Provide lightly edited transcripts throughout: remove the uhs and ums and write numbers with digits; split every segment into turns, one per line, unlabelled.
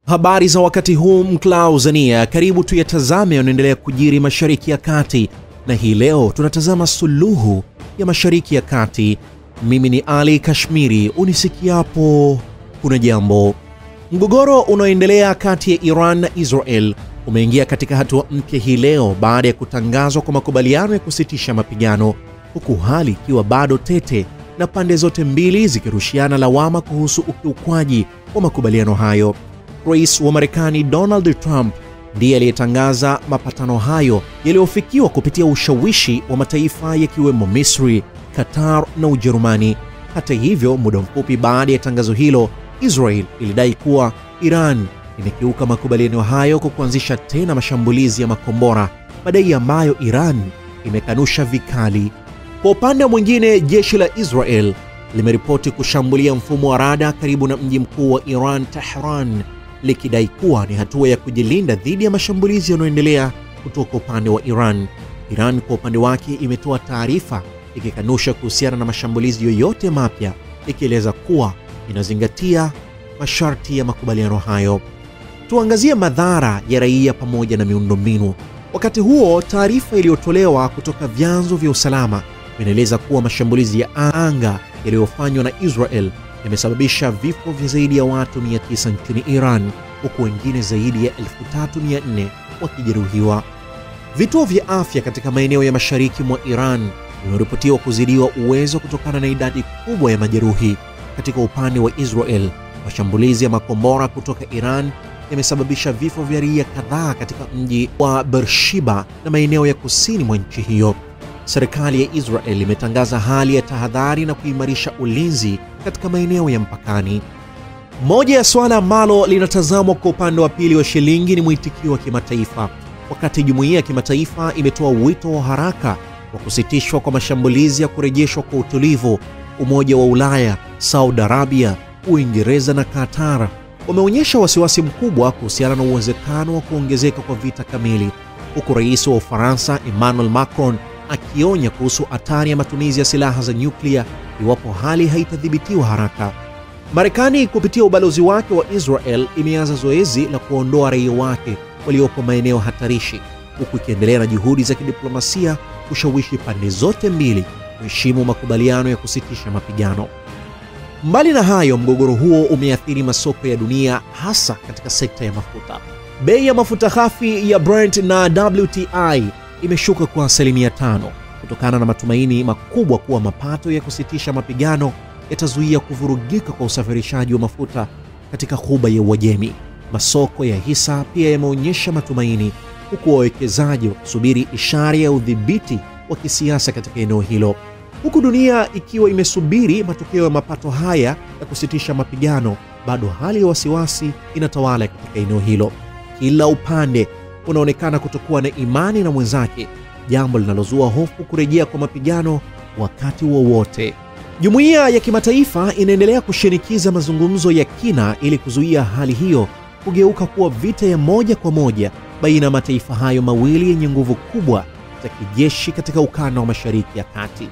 Habari za wakati huu Mklauzania, karibu tuyatazame yanaendelea kujiri Mashariki ya Kati, na hii leo tunatazama suluhu ya Mashariki ya Kati. Mimi ni Ali Kashmiri, unisikiapo kuna jambo. Mgogoro unaoendelea kati ya Iran na Israel umeingia katika hatua mpya hii leo baada ya kutangazwa kwa makubaliano ya kusitisha mapigano, huku hali ikiwa bado tete na pande zote mbili zikirushiana lawama kuhusu ukiukwaji wa makubaliano hayo. Rais wa Marekani Donald Trump ndiye aliyetangaza mapatano hayo yaliyofikiwa kupitia ushawishi wa mataifa yakiwemo Misri, Qatar na Ujerumani. Hata hivyo, muda mfupi baada ya tangazo hilo, Israel ilidai kuwa Iran imekiuka makubaliano hayo kwa kuanzisha tena mashambulizi ya makombora, madai ambayo Iran imekanusha vikali. Kwa upande mwingine, jeshi la Israel limeripoti kushambulia mfumo wa rada karibu na mji mkuu wa Iran, Tehran, likidai kuwa ni hatua ya kujilinda dhidi ya mashambulizi yanayoendelea kutoka upande wa Iran. Iran kwa upande wake imetoa taarifa ikikanusha kuhusiana na mashambulizi yoyote mapya, ikieleza kuwa inazingatia masharti ya makubaliano hayo. Tuangazie madhara ya raia pamoja na miundombinu. Wakati huo, taarifa iliyotolewa kutoka vyanzo vya usalama inaeleza kuwa mashambulizi ya anga yaliyofanywa na Israel yamesababisha vifo vya zaidi ya watu 900 nchini Iran, huku wengine zaidi ya 3400 wakijeruhiwa. Vituo vya afya katika maeneo ya mashariki mwa Iran vimeripotiwa kuzidiwa uwezo kutokana na idadi kubwa ya majeruhi. Katika upande wa Israel, mashambulizi ya makombora kutoka Iran yamesababisha vifo vya raia kadhaa katika mji wa Beersheba na maeneo ya kusini mwa nchi hiyo. Serikali ya Israel imetangaza hali ya tahadhari na kuimarisha ulinzi katika maeneo ya mpakani. Moja ya swala ambalo linatazamwa kwa upande wa pili wa shilingi ni mwitikio wa kimataifa. Wakati jumuiya ya kimataifa imetoa wito wa haraka wa kusitishwa kwa mashambulizi ya kurejeshwa kwa utulivu, Umoja wa Ulaya, Saudi Arabia, Uingereza na Qatar wameonyesha wasiwasi mkubwa kuhusiana na uwezekano wa kuongezeka kwa vita kamili, huku rais wa Ufaransa Emmanuel Macron akionya kuhusu hatari ya matumizi ya silaha za nyuklia iwapo hali haitadhibitiwa haraka. Marekani kupitia ubalozi wake wa Israel imeanza zoezi la kuondoa raia wake waliopo maeneo hatarishi, huku ikiendelea na juhudi za kidiplomasia kushawishi pande zote mbili kuheshimu makubaliano ya kusitisha mapigano. Mbali na hayo, mgogoro huo umeathiri masoko ya dunia, hasa katika sekta ya mafuta. Bei ya mafuta ghafi ya Brent na WTI imeshuka kwa 5% kutokana na matumaini makubwa kuwa mapato ya kusitisha mapigano yatazuia kuvurugika kwa usafirishaji wa mafuta katika ghuba ya Uajemi. Masoko ya hisa pia yameonyesha matumaini, huku wawekezaji wakisubiri ishara ya udhibiti wa kisiasa katika eneo hilo. Huku dunia ikiwa imesubiri matokeo ya mapato haya ya kusitisha mapigano, bado hali ya wasiwasi inatawala katika eneo hilo. Kila upande unaonekana kutokuwa na imani na mwenzake, jambo linalozua hofu kurejea kwa mapigano wakati wowote. Jumuiya ya kimataifa inaendelea kushinikiza mazungumzo ya kina ili kuzuia hali hiyo kugeuka kuwa vita ya moja kwa moja baina ya mataifa hayo mawili yenye nguvu kubwa za kijeshi katika ukanda wa Mashariki ya Kati.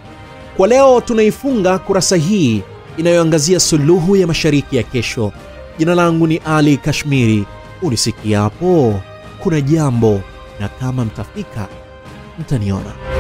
Kwa leo tunaifunga kurasa hii inayoangazia suluhu ya Mashariki ya kesho. Jina langu ni Ali Kashmiri, unisikiapo kuna jambo, na kama mtafika mtaniona.